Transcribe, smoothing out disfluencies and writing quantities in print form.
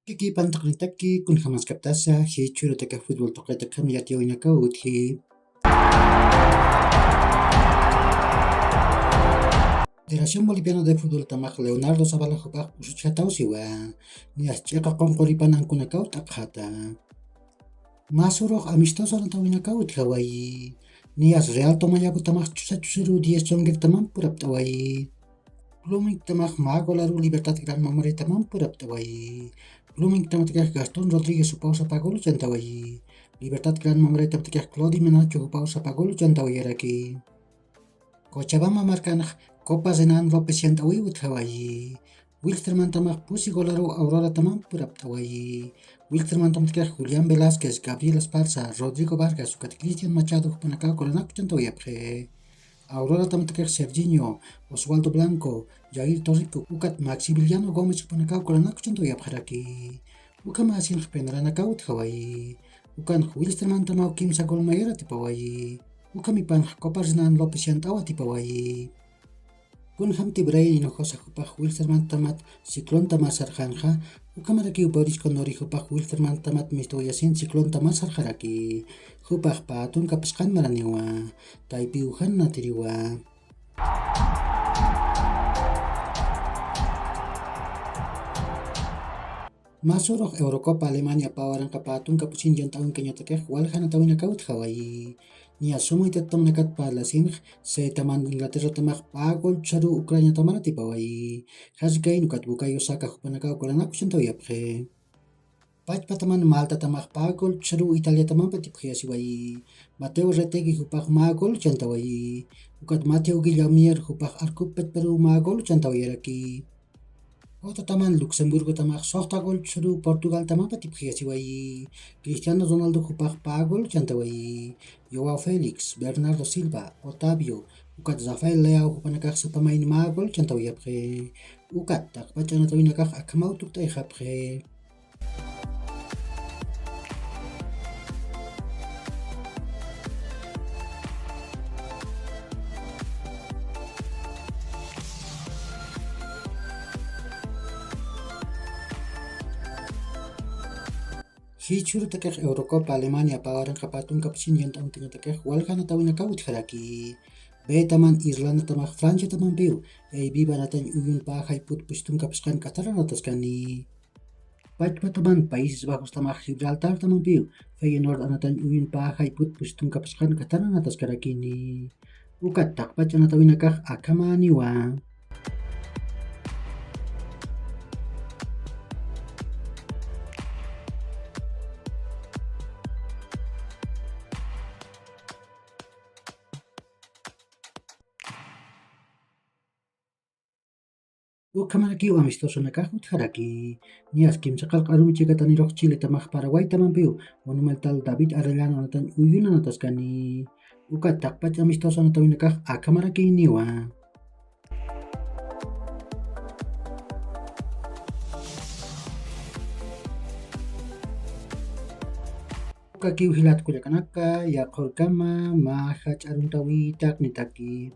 Kiki pantak nitaki kun jamas kaptasa hi churo taka fútbol toqeta kam yati oinaka uthi. Federación Boliviana de Fútbol tamak Leonardo Zavala Jupak usuchatau siwa ni aschiqa qonqoripan ankunakau taqhata. Masurok amistoso nantawinakau uthawayi ni as Real Tomayapu tamak chusachusuru 10 chongek tamam purap tawayi. Blooming tamak Magolaru Libertad Gran Mamare tamam purap tawayi. Blooming tamak Gaston Rodríguez supau sapagolu chantawayi. Libertad Gran Mamare tamak Claudio Menacho supau sapagolu chantawayaraki. Cochabamba marcanaj Copa Zenan López Yantawi uthawayi. Wilsterman tamak Pusi Golaru Aurora tamam purap tawayi. Wilsterman tamak Julián Velázquez, Gabriel Esparza, Rodrigo Vargas, Ukat Cristian Machado Hupanaka Colanak chantawayapje. Aurora tamak Serginho, Osvaldo Blanco, Jair Torrico, Ukat Maximiliano Gómez Hupanaka Colanak chantawayapjaraki. Ukama asin Penranaka uthawayi. Ukan Wilsterman tamak Kimsa Golmayera tipawayi. Ukamipan Copa Zenan López Yantawa tipawayi. Kun hamti bray inojosa jupaj Wilsterman tamat Ciclón tamas sarjanja, ukamaraki uparis konori jupaj Wilsterman tamat mistoyasin Ciclón tamas sarjaraki, jupaj patun kapaskan maraniwa, taipi ujan natiriwa. Masurok Eurocopa Alemania pawaran kapatun kapusin jantawin kanyatakeh walhan atawin akaut Hawaii. Ni asumo itatam nakat palasin se taman Inglaterra tamak pagol charu Ukraina tamara tipawai. Hasgay nukat bukay Osaka hupanakaw kolanak santaw yapre. Pataman Malta tamak pagol charu Italia tamang patiphiasiwai. Mateo Retegi hupak magol chantawai. Ukat Mateo Guillamier hupak arkupet peru magol chantawayaraki. Oto taman Luxemburgo tamak sohtagol churu Portugal tamak patiphiasiwai. Cristiano Ronaldo hupak pagol chantawai. Joao Felix, Bernardo Silva, Otavio, ukat Rafael Leao hupanakak sa pamain magol chantawayapre. Ukat takpachanatawinakak akamau tuktay hapre. Hichuru takeh Eurocopa Alemania pawaran kapatun kapsin yantaun tinyatakeh walhan atawinakaw utharaki. Betaman Irlanda tamak Francia taman piu. Viva natan uyun pahay putpustun kapskan kataran ataskani. Pachpataman Países Bajos tamak Gibraltar taman piu. Feyenoord anatan uyun pahay putpustun kapskan kataran ataskarakini. Ukat takpachan atawinakah akamaniwa. Ukamaraki amistoso nakahut haraki. Nias kim sakal karumi chikatani rock Chile tamak Paraguay taman piu. Monumental David Arellano anatan uyun anataskani. Ukat takpach amistoso natawinakah akamaraki niwa. Uka kiu hilat kuliakanaka ya korkama mahach aruntawi tak nitaki.